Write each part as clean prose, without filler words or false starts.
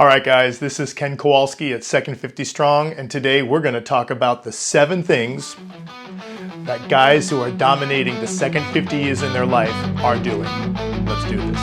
All right, guys, this is Ken Kowalski at Second 50 Strong, and today we're going to talk about the 7 things that guys who are dominating the second 50 years in their life are doing. Let's do this.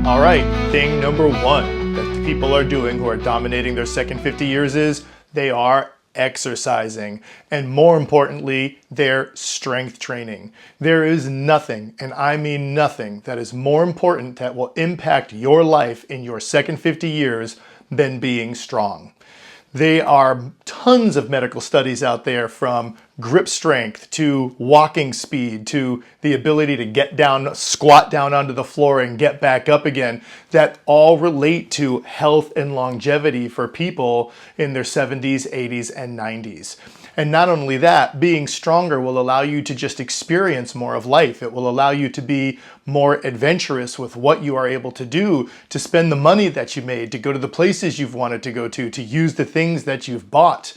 All right, thing number 1 that the people are doing who are dominating their second 50 years is they are exercising, and more importantly, their strength training. There is nothing, and I mean nothing, that is more important that will impact your life in your second 50 years than being strong. There are tons of medical studies out there, from grip strength to walking speed to the ability to get down, squat down onto the floor and get back up again, that all relate to health and longevity for people in their 70s, 80s, and 90s. And not only that, being stronger will allow you to just experience more of life. It will allow you to be more adventurous with what you are able to do, to spend the money that you made, to go to the places you've wanted to go to use the things that you've bought,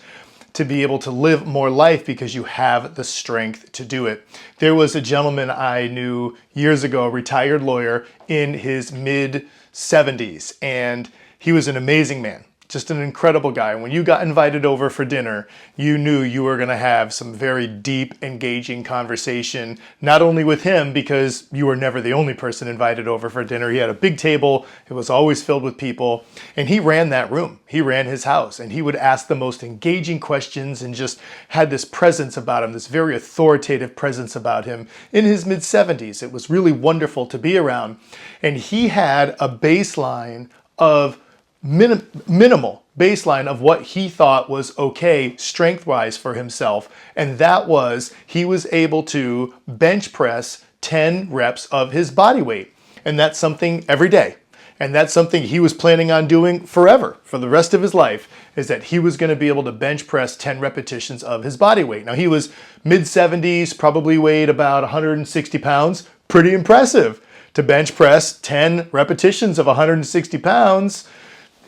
to be able to live more life because you have the strength to do it. There was a gentleman I knew years ago, a retired lawyer in his mid-70s, and he was an amazing man. Just an incredible guy. When you got invited over for dinner, you knew you were going to have some very deep, engaging conversation, not only with him, because you were never the only person invited over for dinner. He had a big table. It was always filled with people, and he ran that room. He ran his house, and he would ask the most engaging questions and just had this presence about him, this very authoritative presence about him in his mid-70s. It was really wonderful to be around, and he had a baseline of minimal baseline of what he thought was okay strength-wise for himself, and that was he was able to bench press 10 reps of his body weight, and that's something every day, and that's something he was planning on doing forever, for the rest of his life, is that he was going to be able to bench press 10 repetitions of his body weight. Now, he was mid-70s, probably weighed about 160 pounds, pretty impressive to bench press 10 repetitions of 160 pounds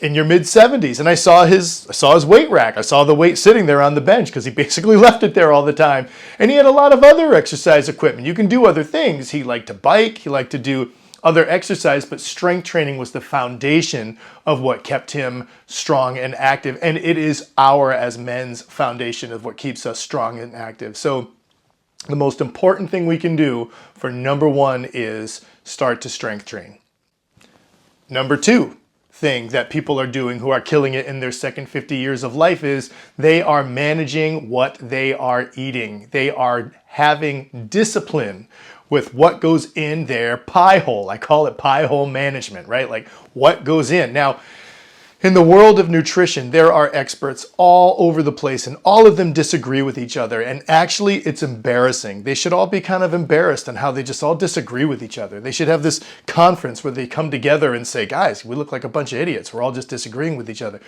in your mid-70s. And I saw his weight rack. I saw the weight sitting there on the bench because he basically left it there all the time. And he had a lot of other exercise equipment. You can do other things. He liked to bike. He liked to do other exercise, but strength training was the foundation of what kept him strong and active. And it is as men's foundation of what keeps us strong and active. So the most important thing we can do for number 1 is start to strength train. Number 2 thing that people are doing who are killing it in their second 50 years of life is they are managing what they are eating. They are having discipline with what goes in their pie hole. I call it pie hole management, right? Like what goes in. Now, in the world of nutrition, there are experts all over the place, and all of them disagree with each other. And actually, it's embarrassing. They should all be kind of embarrassed on how they just all disagree with each other. They should have this conference where they come together and say, guys, we look like a bunch of idiots. We're all just disagreeing with each other.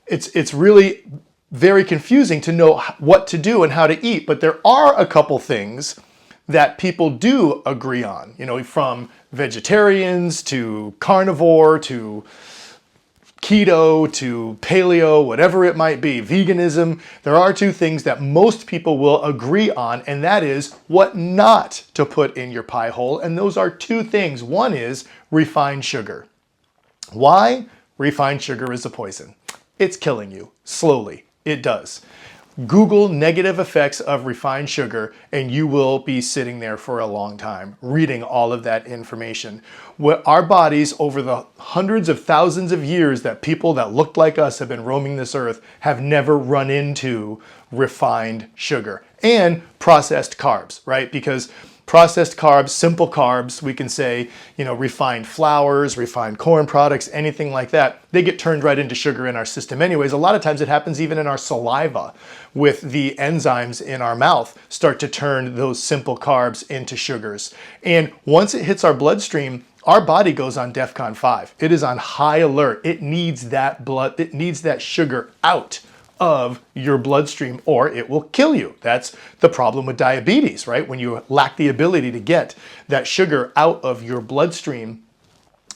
It's really very confusing to know what to do and how to eat. But there are a couple things that people do agree on, from vegetarians to carnivore to keto to paleo, whatever it might be, veganism. There are 2 things that most people will agree on, and that is what not to put in your pie hole. And those are 2 things. One is refined sugar. Why? Refined sugar is a poison. It's killing you slowly. It does. Google negative effects of refined sugar, and you will be sitting there for a long time reading all of that information. What our bodies, over the hundreds of thousands of years that people that looked like us have been roaming this earth, have never run into refined sugar and processed carbs, right? Because processed carbs, simple carbs, we can say, refined flours, refined corn products, anything like that, they get turned right into sugar in our system anyways. A lot of times it happens even in our saliva, with the enzymes in our mouth start to turn those simple carbs into sugars. And once it hits our bloodstream, our body goes on DEFCON 5. It is on high alert. It needs that sugar out of your bloodstream, or it will kill you. That's the problem with diabetes, right? When you lack the ability to get that sugar out of your bloodstream,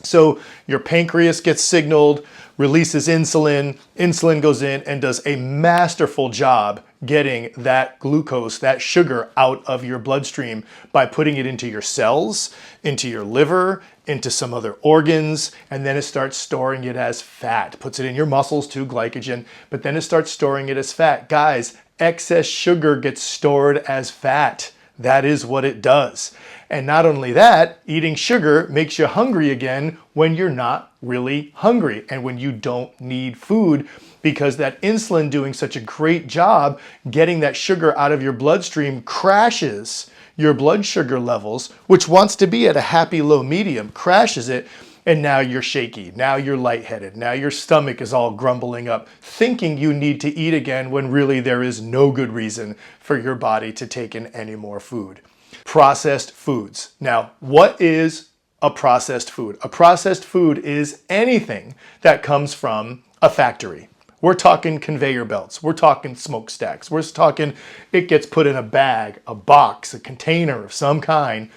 So your pancreas gets signaled, releases insulin, insulin goes in and does a masterful job getting that glucose, that sugar out of your bloodstream by putting it into your cells, into your liver, into some other organs, and then it starts storing it as fat. Puts it in your muscles too, glycogen, but then it starts storing it as fat. Guys, excess sugar gets stored as fat. That is what it does. And not only that, eating sugar makes you hungry again when you're not really hungry and when you don't need food, because that insulin doing such a great job getting that sugar out of your bloodstream crashes your blood sugar levels, which wants to be at a happy low medium, crashes it, and now you're shaky, now you're lightheaded, now your stomach is all grumbling up, thinking you need to eat again when really there is no good reason for your body to take in any more food. Processed foods. Now, what is a processed food? A processed food is anything that comes from a factory. We're talking conveyor belts. We're talking smokestacks. We're talking it gets put in a bag, a box, a container of some kind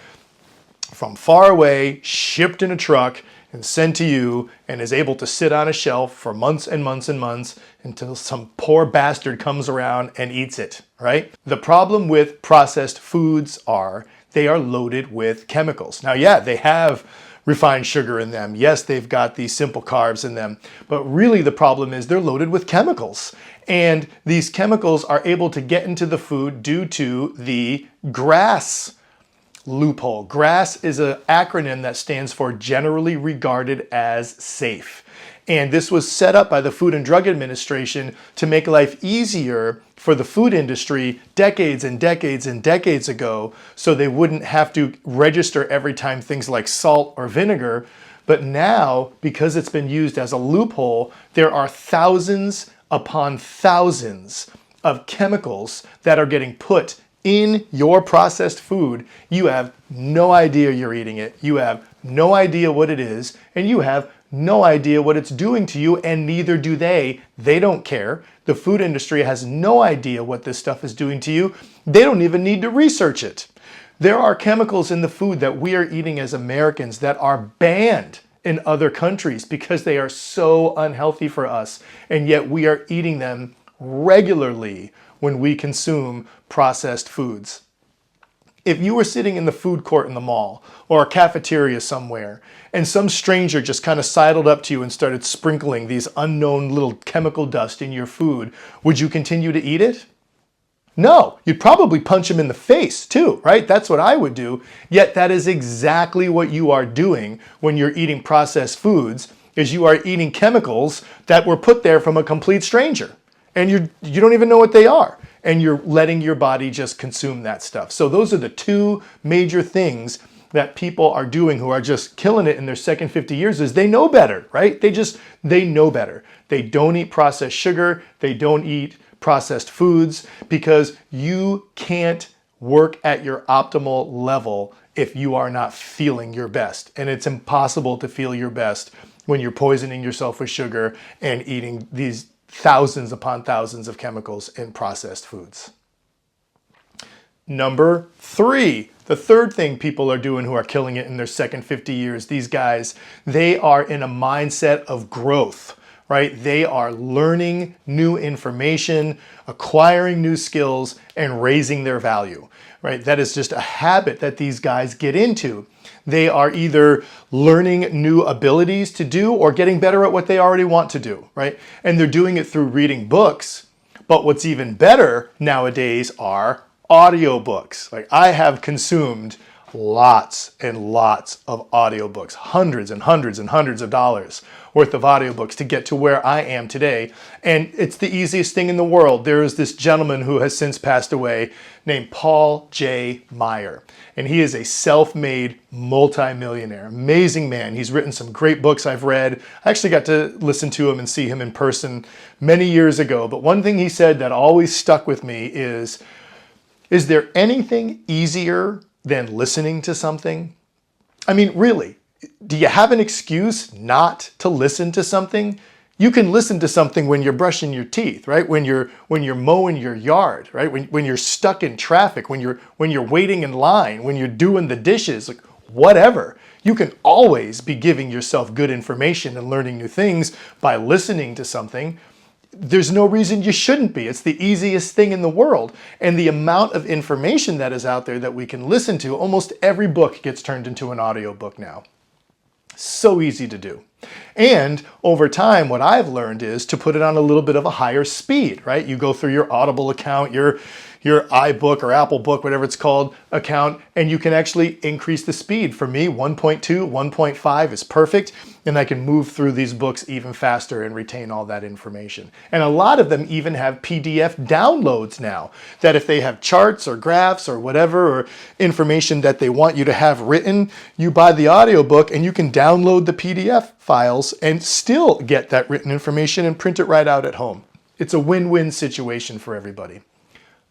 from far away, shipped in a truck, and sent to you, and is able to sit on a shelf for months and months and months until some poor bastard comes around and eats it, right? The problem with processed foods are they are loaded with chemicals. Now, yeah, they have refined sugar in them. Yes, they've got these simple carbs in them, but really the problem is they're loaded with chemicals. And these chemicals are able to get into the food due to the GRAS loophole. GRAS is an acronym that stands for Generally Regarded as Safe. And this was set up by the Food and Drug Administration to make life easier for the food industry decades and decades and decades ago, so they wouldn't have to register every time things like salt or vinegar. But now, because it's been used as a loophole, there are thousands upon thousands of chemicals that are getting put in your processed food. You have no idea you're eating it. You have no idea what it is, and you have no idea what it's doing to you, and neither do they. They don't care. The food industry has no idea what this stuff is doing to you. They don't even need to research it. There are chemicals in the food that we are eating as Americans that are banned in other countries because they are so unhealthy for us, and yet we are eating them regularly when we consume processed foods. If you were sitting in the food court in the mall or a cafeteria somewhere and some stranger just kind of sidled up to you and started sprinkling these unknown little chemical dust in your food, would you continue to eat it? No, you'd probably punch him in the face too, right? That's what I would do. Yet that is exactly what you are doing when you're eating processed foods, is you are eating chemicals that were put there from a complete stranger. And you don't even know what they are. And you're letting your body just consume that stuff. So those are the two major things that people are doing who are just killing it in their second 50 years, is they know better, right? They know better. They don't eat processed sugar. They don't eat processed foods, because you can't work at your optimal level if you are not feeling your best. And it's impossible to feel your best when you're poisoning yourself with sugar and eating these thousands upon thousands of chemicals in processed foods. Number 3, the third thing people are doing who are killing it in their second 50 years, these guys, they are in a mindset of growth, right? They are learning new information, acquiring new skills, and raising their value, right? That is just a habit that these guys get into. They are either learning new abilities to do or getting better at what they already want to do, right? And they're doing it through reading books. But what's even better nowadays are audiobooks. Like, I have consumed lots and lots of audiobooks, hundreds and hundreds and hundreds of dollars worth of audiobooks to get to where I am today. And it's the easiest thing in the world. There is this gentleman who has since passed away named Paul J. Meyer. And he is a self-made multimillionaire, amazing man. He's written some great books I've read. I actually got to listen to him and see him in person many years ago. But one thing he said that always stuck with me is there anything easier than listening to something? I mean, really, do you have an excuse not to listen to something? You can listen to something when you're brushing your teeth, right? When you're mowing your yard, right? When you're stuck in traffic, when you're waiting in line, when you're doing the dishes, like whatever. You can always be giving yourself good information and learning new things by listening to something. There's no reason you shouldn't be. It's the easiest thing in the world. And the amount of information that is out there that we can listen to, almost every book gets turned into an audiobook now. So easy to do. And over time, what I've learned is to put it on a little bit of a higher speed, right? You go through your Audible account, your iBook or Apple Book, whatever it's called, account, and you can actually increase the speed. For me, 1.2, 1.5 is perfect, and I can move through these books even faster and retain all that information. And a lot of them even have PDF downloads now, that if they have charts or graphs or whatever, or information that they want you to have written, you buy the audiobook and you can download the PDF files and still get that written information and print it right out at home. It's a win-win situation for everybody.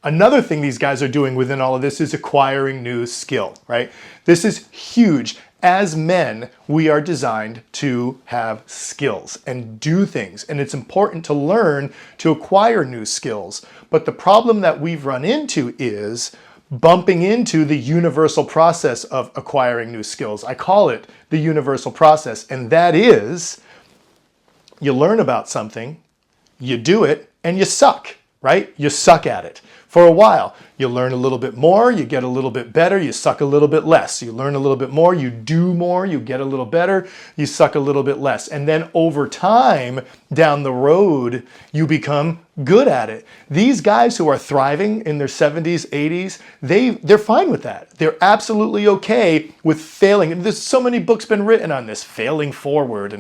Another thing these guys are doing within all of this is acquiring new skill, right? This is huge. As men, we are designed to have skills and do things, and it's important to learn to acquire new skills. But the problem that we've run into is bumping into the universal process of acquiring new skills. I call it the universal process, and that is you learn about something, you do it, and you suck, right? You suck at it. For a while, you learn a little bit more, you get a little bit better, you suck a little bit less. You learn a little bit more, you do more, you get a little better, you suck a little bit less. And then over time, down the road, you become good at it. These guys who are thriving in their 70s, 80s, they're fine with that. They're absolutely okay with failing. And there's so many books been written on this, failing forward,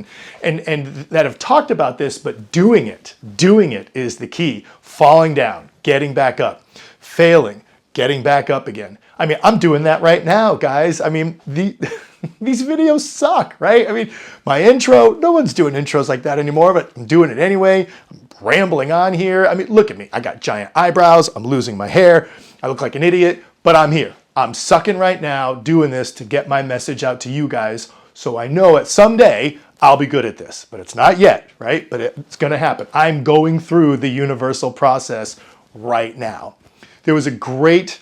and that have talked about this, but doing it is the key. Falling down, getting back up, failing, getting back up again. I mean, I'm doing that right now, guys. I mean, these videos suck, right? I mean, my intro, no one's doing intros like that anymore, but I'm doing it anyway. I'm rambling on here. I mean, look at me. I got giant eyebrows. I'm losing my hair. I look like an idiot, but I'm here. I'm sucking right now, doing this to get my message out to you guys, so I know at someday I'll be good at this. But it's not yet, right? But it's going to happen. I'm going through the universal process right now. There was a great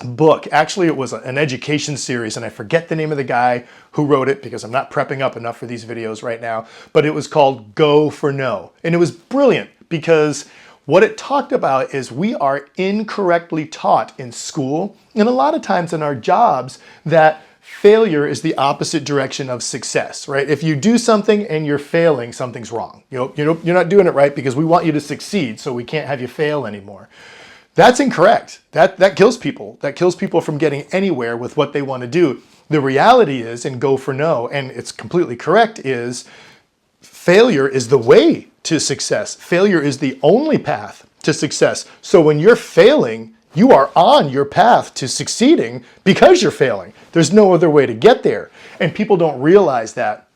book. Actually, it was an education series, and I forget the name of the guy who wrote it because I'm not prepping up enough for these videos right now, but it was called Go for No. And it was brilliant because what it talked about is we are incorrectly taught in school and a lot of times in our jobs that failure is the opposite direction of success, right? If you do something and you're failing, something's wrong. You're not doing it right because we want you to succeed, so we can't have you fail anymore. That's incorrect. That kills people. That kills people from getting anywhere with what they want to do. The reality is, and Go for No, and it's completely correct, is failure is the way to success. Failure is the only path to success. So when you're failing, you are on your path to succeeding because you're failing. There's no other way to get there. And people don't realize that.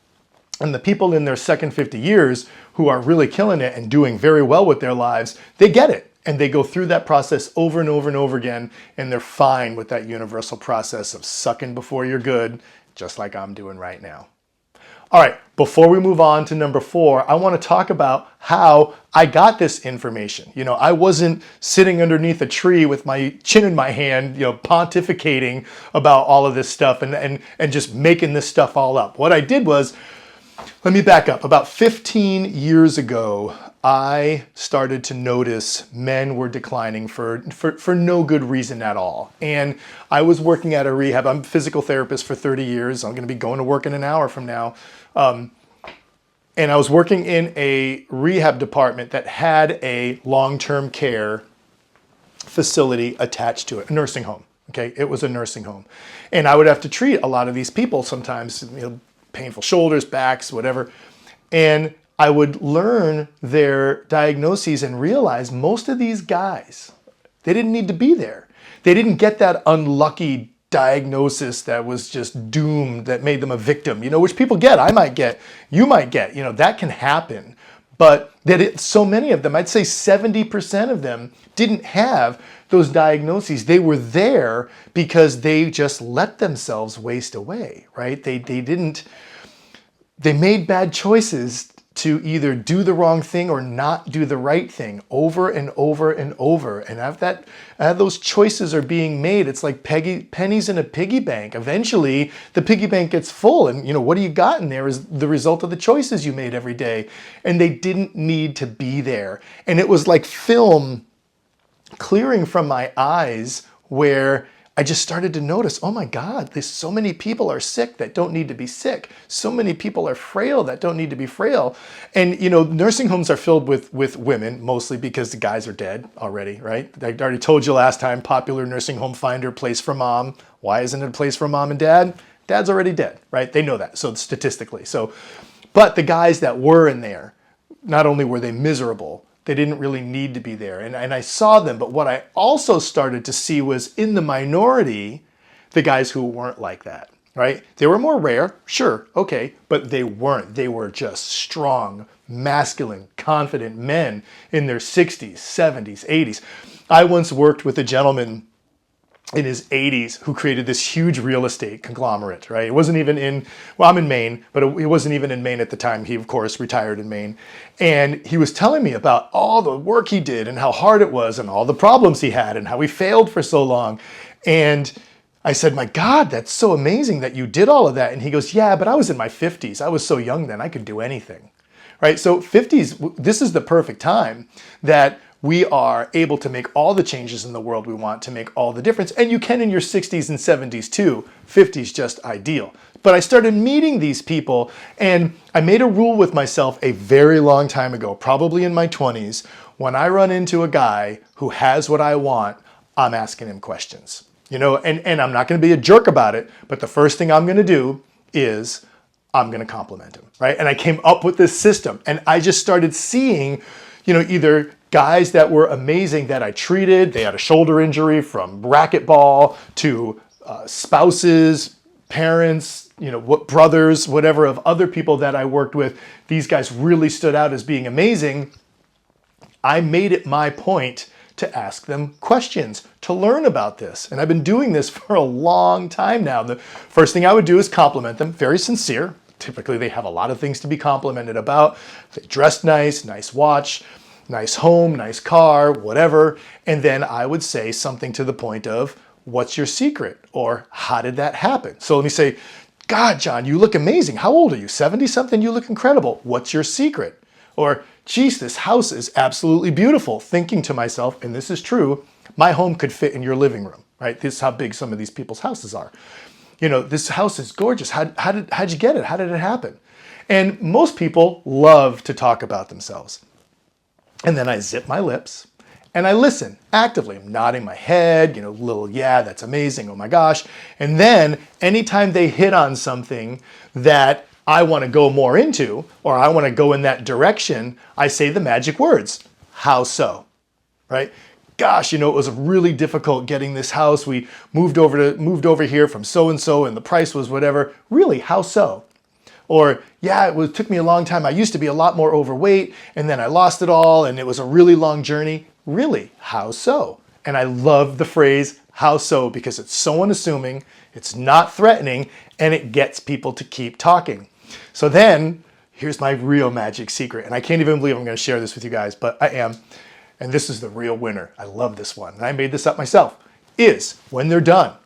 And the people in their second 50 years who are really killing it and doing very well with their lives, they get it. And they go through that process over and over and over again, and they're fine with that universal process of sucking before you're good, just like I'm doing right now. All right, before we move on to number 4, I want to talk about how I got this information. You know, I wasn't sitting underneath a tree with my chin in my hand, pontificating about all of this stuff and just making this stuff all up. What I did was, let me back up. About 15 years ago, I started to notice men were declining for no good reason at all. And I was working at a rehab. I'm a physical therapist for 30 years. I'm going to be going to work in an hour from now. And I was working in a rehab department that had a long-term care facility attached to it, a nursing home. Okay, it was a nursing home. And I would have to treat a lot of these people sometimes, painful shoulders, backs, whatever. And I would learn their diagnoses and realize most of these guys, they didn't need to be there. They didn't get that unlucky diagnosis that was just doomed, that made them a victim, which people get, I might get, you might get, that can happen. But so many of them, I'd say 70% of them didn't have those diagnoses. They were there because they just let themselves waste away, right? They made bad choices to either do the wrong thing or not do the right thing over and over and over. And as those choices are being made, it's like pennies in a piggy bank. Eventually, the piggy bank gets full. And what do you got in there is the result of the choices you made every day. And they didn't need to be there. And it was like film clearing from my eyes where I just started to notice, oh my God, there's so many people are sick that don't need to be sick. So many people are frail that don't need to be frail. And nursing homes are filled with women, mostly because the guys are dead already, right? I already told you last time, popular nursing home finder, place for mom. Why isn't it a place for mom and dad? Dad's already dead, right? They know that, so statistically. But the guys that were in there, not only were they miserable, they didn't really need to be there. And I saw them, but what I also started to see was in the minority, the guys who weren't like that, right? They were more rare, sure, okay, but they weren't. They were just strong, masculine, confident men in their 60s, 70s, 80s. I once worked with a gentleman in his 80s who created this huge real estate conglomerate, right? It wasn't even I'm in Maine, but it wasn't even in Maine at the time. He, of course, retired in Maine. And he was telling me about all the work he did and how hard it was and all the problems he had and how he failed for so long. And I said, my God, that's so amazing that you did all of that. And he goes, yeah, but I was in my 50s. I was so young then, I could do anything, right? So 50s, this is the perfect time that we are able to make all the changes in the world we want to make all the difference. And you can in your 60s and 70s too. 50s just ideal. But I started meeting these people and I made a rule with myself a very long time ago, probably in my 20s. When I run into a guy who has what I want, I'm asking him questions. And I'm not going to be a jerk about it, but the first thing I'm going to do is I'm going to compliment him, right? And I came up with this system and I just started seeing, either guys that were amazing that I treated. They had a shoulder injury from racquetball to spouses, parents, brothers, whatever, of other people that I worked with. These guys really stood out as being amazing. I made it my point to ask them questions, to learn about this. And I've been doing this for a long time now. The first thing I would do is compliment them, very sincere. Typically, they have a lot of things to be complimented about. They dressed nice watch, nice home, nice car, whatever. And then I would say something to the point of, what's your secret? Or how did that happen? So let me say, God, John, you look amazing. How old are you? 70 something? You look incredible. What's your secret? Or, geez, this house is absolutely beautiful. Thinking to myself, and this is true, my home could fit in your living room, right? This is how big some of these people's houses are. This house is gorgeous. How'd you get it? How did it happen? And most people love to talk about themselves. And then I zip my lips and I listen actively. I'm nodding my head, little, yeah, that's amazing. Oh my gosh. And then anytime they hit on something that I want to go more into, or I want to go in that direction, I say the magic words. How so? Right? Gosh, it was really difficult getting this house. We moved over here from so-and-so and the price was whatever. Really, how so? Or, yeah, it took me a long time. I used to be a lot more overweight and then I lost it all and it was a really long journey. Really, how so? And I love the phrase, how so, because it's so unassuming, it's not threatening, and it gets people to keep talking. So then, here's my real magic secret. And I can't even believe I'm going to share this with you guys, but I am. And this is the real winner. I love this one. And I made this up myself. Is when they're done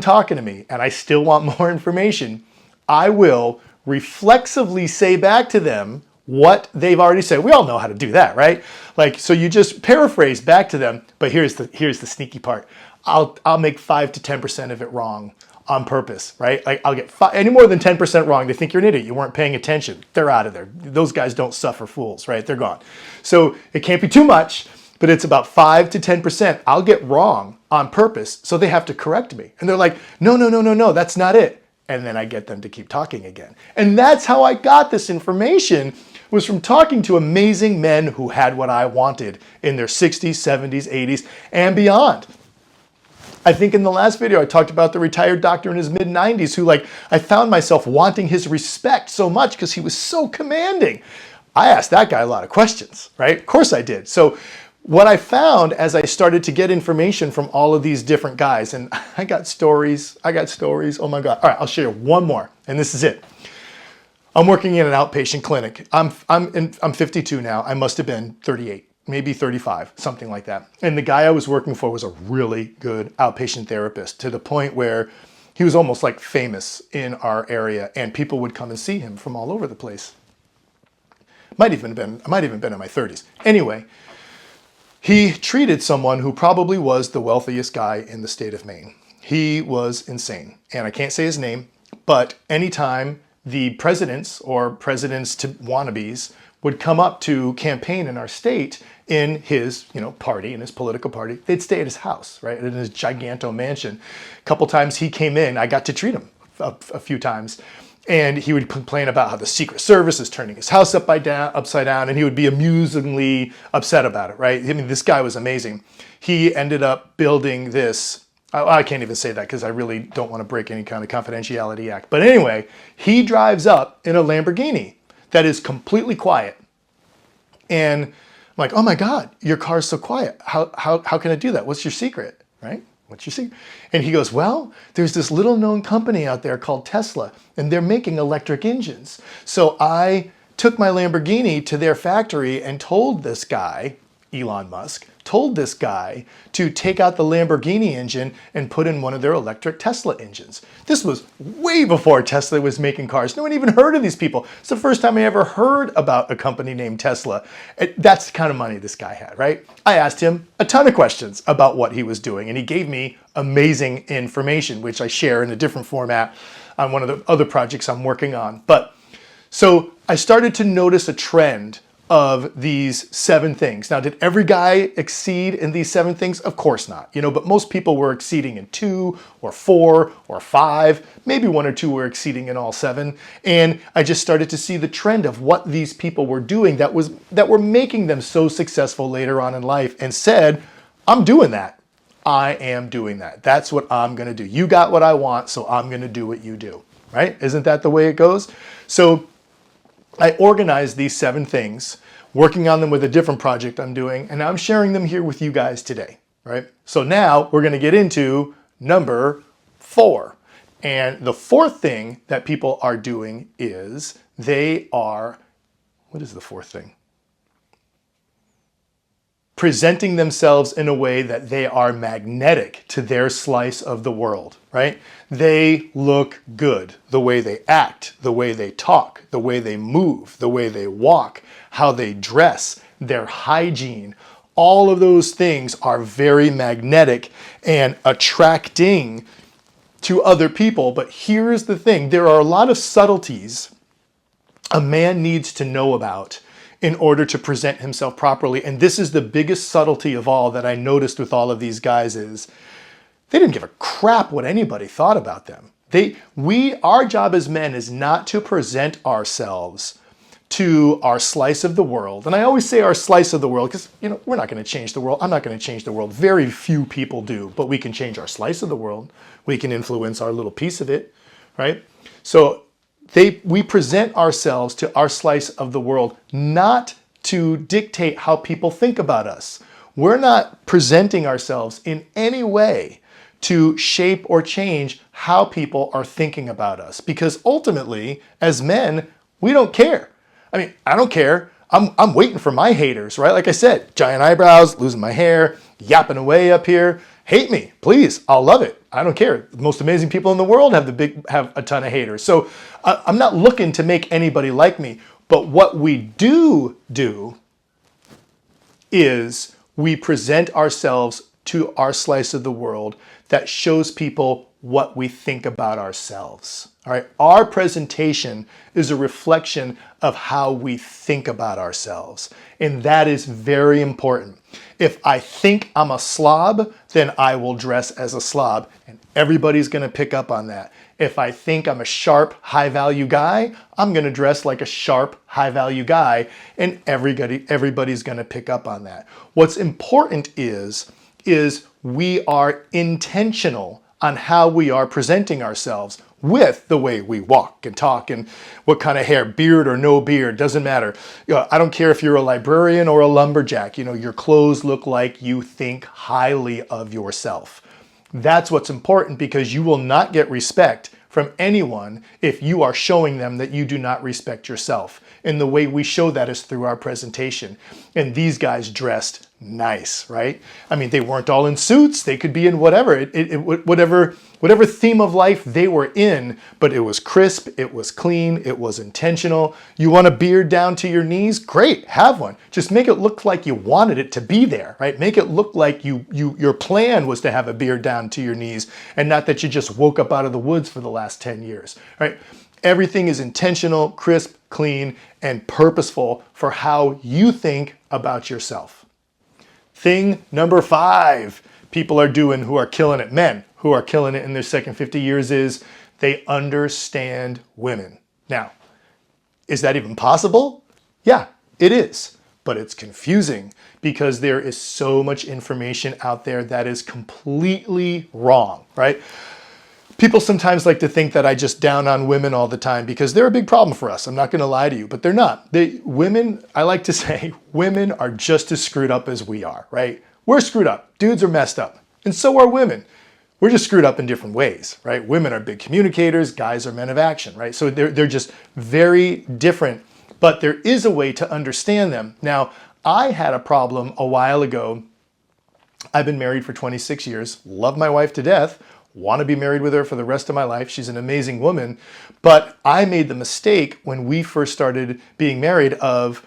talking to me and I still want more information, I will reflexively say back to them what they've already said. We all know how to do that, right? So you just paraphrase back to them, but here's the sneaky part. I'll make 5 to 10% of it wrong on purpose, right? I'll get any more than 10% wrong. They think you're an idiot. You weren't paying attention. They're out of there. Those guys don't suffer fools, right? They're gone. So it can't be too much, but it's about 5 to 10% I'll get wrong on purpose. So they have to correct me. And they're like, no, that's not it. And then I get them to keep talking again. And that's how I got this information, was from talking to amazing men who had what I wanted in their 60s, 70s, 80s, and beyond. I think in the last video, I talked about the retired doctor in his mid-90s who, I found myself wanting his respect so much because he was so commanding. I asked that guy a lot of questions, right? Of course I did. So what I found as I started to get information from all of these different guys, and I got stories, oh my God. All right, I'll share one more, and this is it. I'm working in an outpatient clinic. I'm 52 now. I must have been 38, maybe 35, something like that. And the guy I was working for was a really good outpatient therapist, to the point where he was almost like famous in our area, and people would come and see him from all over the place. I might even been in my 30s. Anyway, he treated someone who probably was the wealthiest guy in the state of Maine. He was insane, and I can't say his name, but anytime the presidents or presidents to wannabes would come up to campaign in our state in his, party, in his political party, they'd stay at his house, right, in his giganto mansion. A couple times he came in, I got to treat him a few times, and he would complain about how the Secret Service is turning his house upside down, and he would be amusingly upset about it, right? I mean, this guy was amazing. He ended up building this. I can't even say that because I really don't want to break any kind of confidentiality act. But anyway, he drives up in a Lamborghini that is completely quiet. And I'm like, oh my God, your car's so quiet. How can it do that? What's your secret, right? What's your secret? And he goes, well, there's this little known company out there called Tesla, and they're making electric engines. So I took my Lamborghini to their factory and told this guy, Elon Musk, told this guy to take out the Lamborghini engine and put in one of their electric Tesla engines. This was way before Tesla was making cars. No one even heard of these people. It's the first time I ever heard about a company named Tesla. That's the kind of money this guy had, right? I asked him a ton of questions about what he was doing, and he gave me amazing information, which I share in a different format on one of the other projects I'm working on. But so I started to notice a trend of these 7 things. Now, did every guy exceed in these 7 things? Of course not, but most people were exceeding in 2 or 4 or 5, maybe 1 or 2 were exceeding in all 7. And I just started to see the trend of what these people were doing that were making them so successful later on in life, and said, I'm doing that. I am doing that. That's what I'm going to do. You got what I want, so I'm going to do what you do, right? Isn't that the way it goes? So I organized these 7 things, working on them with a different project I'm doing, and I'm sharing them here with you guys today, right? So now we're going to get into number 4. And the 4th thing that people are doing is what is the 4th thing? Presenting themselves in a way that they are magnetic to their slice of the world, right? They look good. The way they act, the way they talk, the way they move, the way they walk, how they dress, their hygiene. All of those things are very magnetic and attracting to other people. But here's the thing. There are a lot of subtleties a man needs to know about in order to present himself properly. And this is the biggest subtlety of all that I noticed with all of these guys is they didn't give a crap what anybody thought about them. Our job as men is not to present ourselves to our slice of the world. And I always say our slice of the world because, we're not going to change the world. I'm not going to change the world. Very few people do, but we can change our slice of the world. We can influence our little piece of it, right? So we present ourselves to our slice of the world, not to dictate how people think about us. We're not presenting ourselves in any way to shape or change how people are thinking about us. Because ultimately, as men, we don't care. I mean, I don't care. I'm waiting for my haters, right? Like I said, giant eyebrows, losing my hair, yapping away up here. Hate me, please. I'll love it. I don't care. The most amazing people in the world have a ton of haters. So I'm not looking to make anybody like me. But what we do is we present ourselves to our slice of the world that shows people what we think about ourselves. All right. Our presentation is a reflection of how we think about ourselves. And that is very important. If I think I'm a slob, then I will dress as a slob. And everybody's going to pick up on that. If I think I'm a sharp, high-value guy, I'm going to dress like a sharp, high-value guy. And everybody's going to pick up on that. What's important is we are intentional on how we are presenting ourselves with the way we walk and talk and what kind of hair, beard or no beard, doesn't matter. I don't care if you're a librarian or a lumberjack, your clothes look like you think highly of yourself. That's what's important, because you will not get respect from anyone if you are showing them that you do not respect yourself. And the way we show that is through our presentation. And these guys dressed nice, right? I mean, they weren't all in suits. They could be in whatever, whatever theme of life they were in, but it was crisp, it was clean, it was intentional. You want a beard down to your knees? Great, have one. Just make it look like you wanted it to be there, right? Make it look like your plan was to have a beard down to your knees and not that you just woke up out of the woods for the last 10 years, right? Everything is intentional, crisp, clean, and purposeful for how you think about yourself. Thing number 5 people are doing who are killing it, men who are killing it in their second 50 years, is they understand women. Now, is that even possible? Yeah, it is. But it's confusing because there is so much information out there that is completely wrong, right? People sometimes like to think that I just down on women all the time because they're a big problem for us. I'm not going to lie to you, but they're not. Women, I like to say, women are just as screwed up as we are, right? We're screwed up. Dudes are messed up. And so are women. We're just screwed up in different ways, right? Women are big communicators. Guys are men of action, right? So they're just very different, but there is a way to understand them. Now, I had a problem a while ago. I've been married for 26 years, love my wife to death, want to be married with her for the rest of my life. She's an amazing woman. But I made the mistake when we first started being married of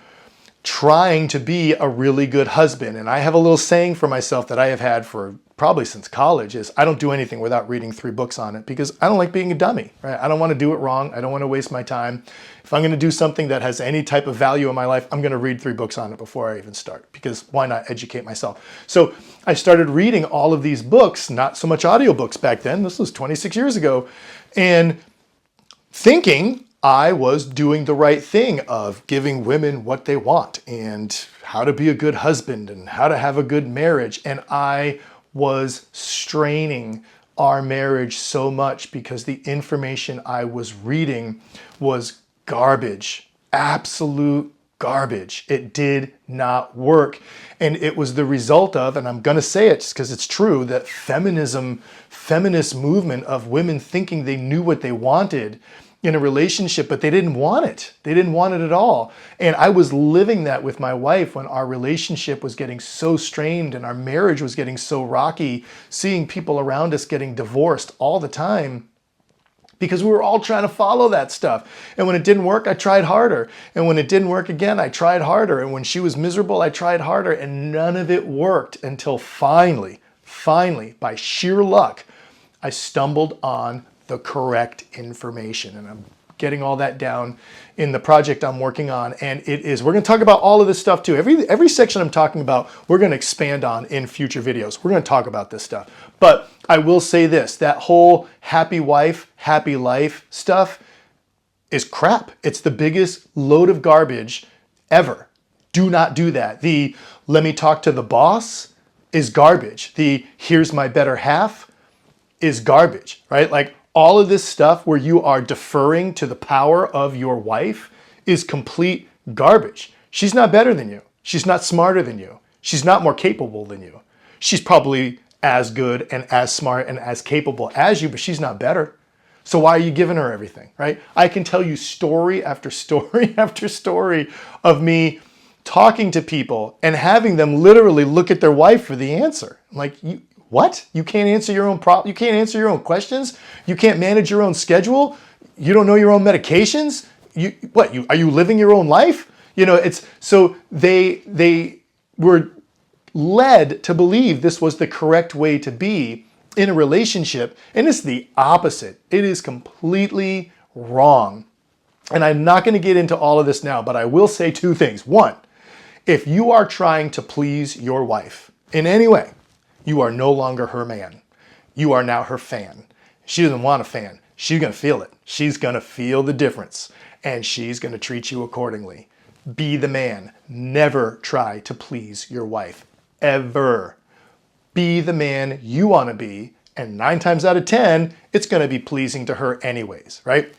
trying to be a really good husband. And I have a little saying for myself that I have had for probably since college is I don't do anything without reading 3 books on it because I don't like being a dummy, right? I don't want to do it wrong. I don't want to waste my time. If I'm going to do something that has any type of value in my life, I'm going to read 3 books on it before I even start, because why not educate myself? So I started reading all of these books, not so much audiobooks back then. This was 26 years ago. And thinking I was doing the right thing of giving women what they want and how to be a good husband and how to have a good marriage. And I was straining our marriage so much because the information I was reading was garbage, absolute garbage. It did not work. And it was the result of, and I'm going to say it just because it's true, that feminist movement of women thinking they knew what they wanted in a relationship, but they didn't want it. They didn't want it at all. And I was living that with my wife when our relationship was getting so strained and our marriage was getting so rocky, seeing people around us getting divorced all the time because we were all trying to follow that stuff. And when it didn't work, I tried harder. And when it didn't work again, I tried harder. And when she was miserable, I tried harder. And none of it worked until finally, by sheer luck, I stumbled on the correct information. And I'm getting all that down in the project I'm working on. And we're going to talk about all of this stuff too. Every section I'm talking about, we're going to expand on in future videos. We're going to talk about this stuff. But I will say this, that whole happy wife, happy life stuff is crap. It's the biggest load of garbage ever. Do not do that. The let me talk to the boss is garbage. The here's my better half is garbage, right? Like, all of this stuff where you are deferring to the power of your wife is complete garbage. She's not better than you. She's not smarter than you. She's not more capable than you. She's probably as good and as smart and as capable as you, but she's not better. So why are you giving her everything, right? I can tell you story after story after story of me talking to people and having them literally look at their wife for the answer. I'm like, what? You can't answer your own You can't answer your own questions? You can't manage your own schedule? You don't know your own medications? Are you living your own life? It's so they were led to believe this was the correct way to be in a relationship, and it's the opposite. It is completely wrong. And I'm not going to get into all of this now, but I will say 2 things. 1, if you are trying to please your wife in any way, you are no longer her man. You are now her fan. She doesn't want a fan. She's going to feel it. She's going to feel the difference, and she's going to treat you accordingly. Be the man. Never try to please your wife, ever. Be the man you want to be, and 9 times out of 10, it's going to be pleasing to her anyways, right?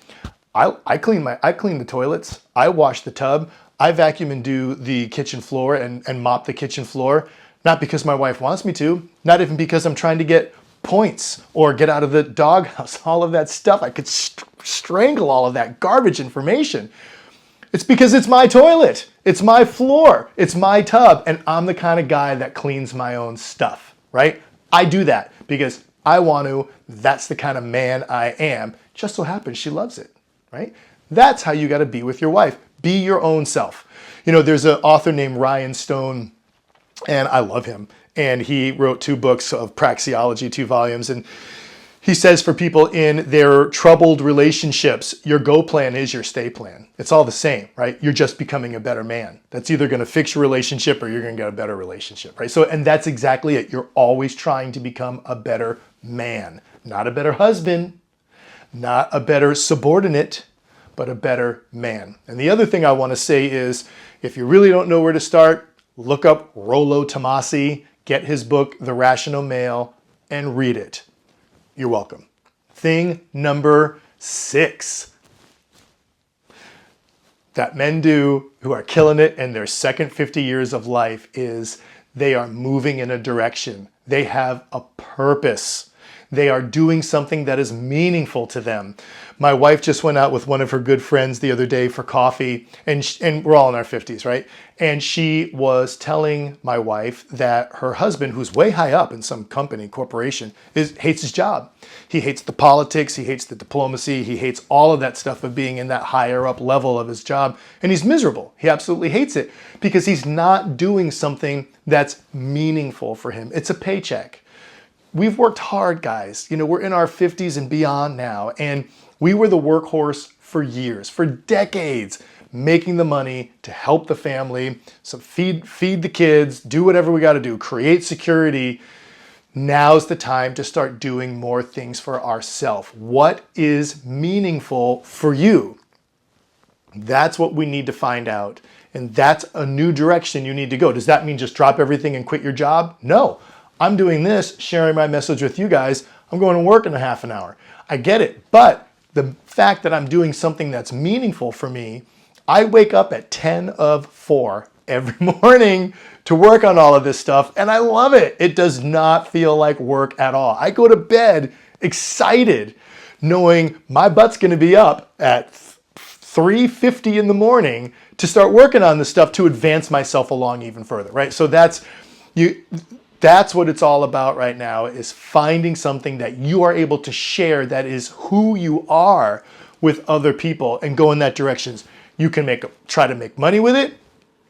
I clean the toilets. I wash the tub. I vacuum and do the kitchen floor and mop the kitchen floor. Not because my wife wants me to, not even because I'm trying to get points or get out of the doghouse, all of that stuff. I could strangle all of that garbage information. It's because it's my toilet, it's my floor, it's my tub, and I'm the kind of guy that cleans my own stuff, right? I do that because I want to. That's the kind of man I am. Just so happens she loves it, right? That's how you got to be with your wife. Be your own self. You know, there's an author named Ryan Stone, and I love him. And he wrote 2 books of praxeology, 2 volumes. And he says for people in their troubled relationships, your go plan is your stay plan. It's all the same, right? You're just becoming a better man. That's either going to fix your relationship or you're going to get a better relationship, right? So, and that's exactly it. You're always trying to become a better man, not a better husband, not a better subordinate, but a better man. And the other thing I want to say is, if you really don't know where to start, look up Rollo Tomassi, get his book, The Rational Male, and read it. You're welcome. Thing number 6 that men do who are killing it in their second 50 years of life is they are moving in a direction. They have a purpose. They are doing something that is meaningful to them. My wife just went out with one of her good friends the other day for coffee, and we're all in our 50s, right? And she was telling my wife that her husband, who's way high up in some company, corporation, hates his job. He hates the politics, he hates the diplomacy, he hates all of that stuff of being in that higher up level of his job, and he's miserable. He absolutely hates it because he's not doing something that's meaningful for him. It's a paycheck. We've worked hard, guys. You know, we're in our 50s and beyond now, and we were the workhorse for years, for decades, making the money to help the family, so feed the kids, do whatever we got to do, create security. Now's the time to start doing more things for ourselves. What is meaningful for you? That's what we need to find out, and that's a new direction you need to go. Does that mean just drop everything and quit your job? No. I'm doing this, sharing my message with you guys. I'm going to work in a half an hour. I get it. But the fact that I'm doing something that's meaningful for me, I wake up at 10 of 4 every morning to work on all of this stuff, and I love it. It does not feel like work at all. I go to bed excited, knowing my butt's going to be up at 3:50 in the morning to start working on this stuff to advance myself along even further, right? So that's what it's all about right now, is finding something that you are able to share that is who you are with other people and go in that direction. You can try to make money with it.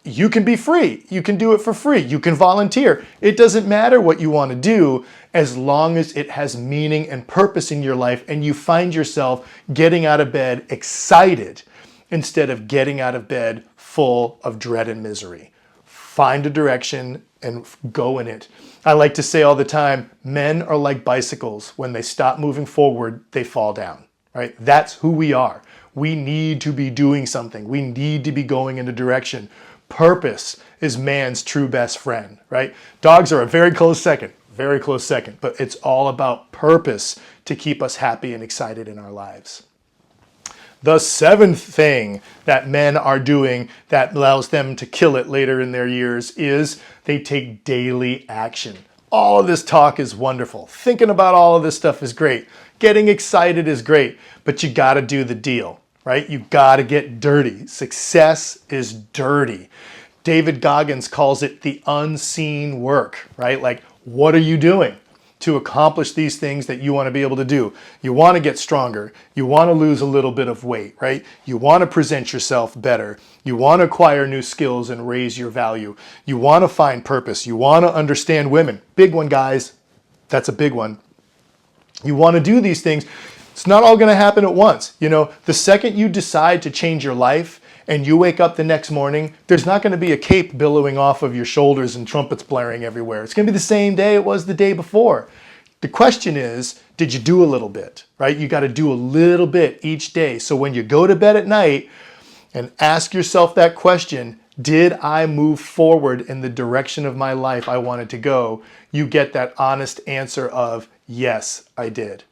You can be free. You can do it for free. You can volunteer. It doesn't matter what you want to do as long as it has meaning and purpose in your life and you find yourself getting out of bed excited instead of getting out of bed full of dread and misery. Find a direction and go in it. I like to say all the time, men are like bicycles. When they stop moving forward, they fall down, right? That's who we are. We need to be doing something. We need to be going in a direction. Purpose is man's true best friend, right? Dogs are a very close second, but it's all about purpose to keep us happy and excited in our lives. The 7th thing that men are doing that allows them to kill it later in their years is they take daily action. All of this talk is wonderful. Thinking about all of this stuff is great. Getting excited is great, but you got to do the deal, right? You got to get dirty. Success is dirty. David Goggins calls it the unseen work, right? Like, what are you doing to accomplish these things that you want to be able to do? You want to get stronger. You want to lose a little bit of weight, right? You want to present yourself better. You want to acquire new skills and raise your value. You want to find purpose. You want to understand women. Big one, guys. That's a big one. You want to do these things. It's not all going to happen at once. You know, the second you decide to change your life and you wake up the next morning, there's not going to be a cape billowing off of your shoulders and trumpets blaring everywhere. It's going to be the same day it was the day before. The question is, did you do a little bit, right? You got to do a little bit each day. So when you go to bed at night and ask yourself that question, did I move forward in the direction of my life I wanted to go? You get that honest answer of, yes, I did.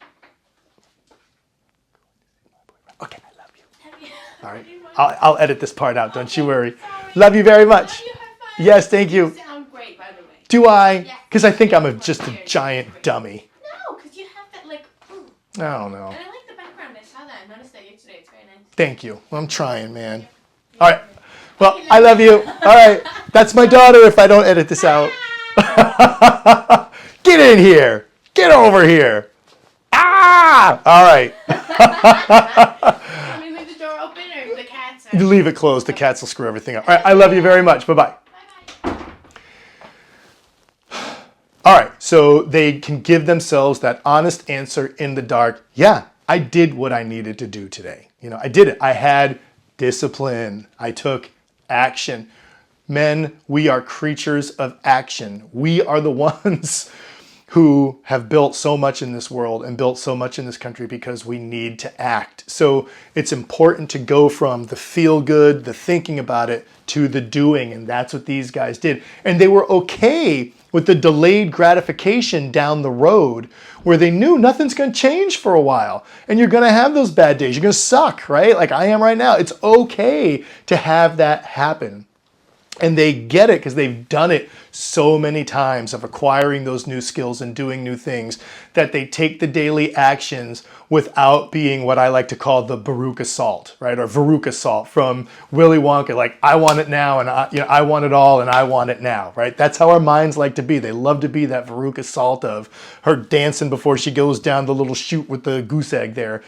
Okay, I love you. All right. I'll edit this part out. Don't you worry. Love you very much. Yes, thank you. You sound great, by the way. Do I? Because I think I'm just a giant dummy. No, I don't know. And I like the background. I saw that. I noticed that yesterday. It's very nice. Thank you. I'm trying, man. All right. Well, I love you. All right. That's my daughter if I don't edit this out. Get in here. Get over here. Ah! All right. Want me to leave the door open or the cats? You leave it closed. The cats will screw everything up. All right. I love you very much. Bye-bye. Bye-bye. All right. So they can give themselves that honest answer in the dark. Yeah, I did what I needed to do today. I did it. I had discipline. I took action. Men, we are creatures of action. We are the ones who have built so much in this world and built so much in this country because we need to act. So it's important to go from the feel good, the thinking about it, to the doing. And that's what these guys did. And they were okay with the delayed gratification down the road where they knew nothing's going to change for a while. And you're going to have those bad days. You're going to suck, right? Like I am right now. It's okay to have that happen. And they get it because they've done it so many times of acquiring those new skills and doing new things that they take the daily actions without being what I like to call the Baruch assault, right? Or Varuk assault from Willy Wonka. Like, I want it now and I want it all and I want it now, right? That's how our minds like to be. They love to be that Varuk assault of her dancing before she goes down the little chute with the goose egg there.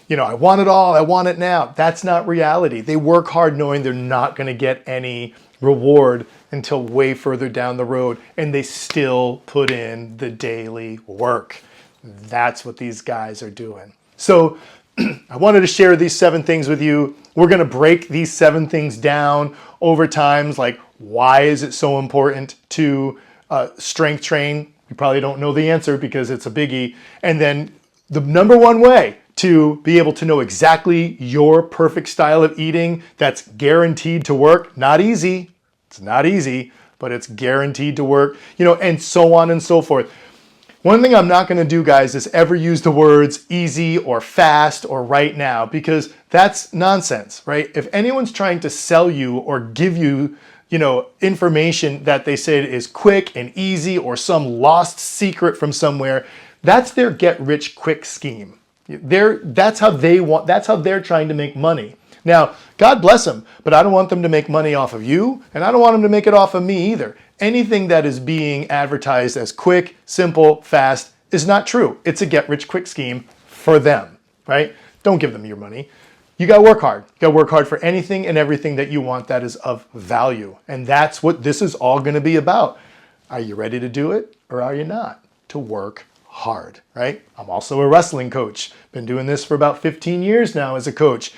I want it all, I want it now. That's not reality. They work hard knowing they're not going to get any reward until way further down the road, and they still put in the daily work. That's what these guys are doing. So I wanted to share these 7 things with you. We're going to break these 7 things down over times, like why is it so important to strength train? You probably don't know the answer because it's a biggie. And then the number one way to be able to know exactly your perfect style of eating that's guaranteed to work. Not easy. It's not easy, but it's guaranteed to work, and so on and so forth. One thing I'm not going to do, guys, is ever use the words easy or fast or right now, because that's nonsense, right? If anyone's trying to sell you or give you, information that they said is quick and easy or some lost secret from somewhere, that's their get rich quick scheme. That's how they're trying to make money. Now, God bless them, but I don't want them to make money off of you, and I don't want them to make it off of me either. Anything that is being advertised as quick, simple, fast is not true. It's a get-rich-quick scheme for them, right? Don't give them your money. You got to work hard. You got to work hard for anything and everything that you want that is of value, and that's what this is all going to be about. Are you ready to do it, or are you not? To work hard, right? I'm also a wrestling coach. Been doing this for about 15 years now as a coach.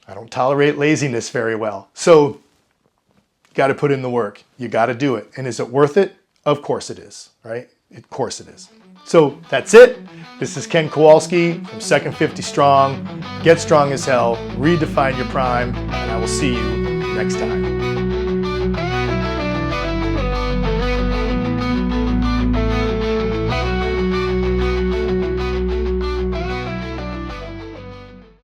I don't tolerate laziness very well. So you got to put in the work. You got to do it. And is it worth it? Of course it is, right? Of course it is. So that's it. This is Ken Kowalski from Second 50 Strong. Get strong as hell. Redefine your prime. And I will see you next time.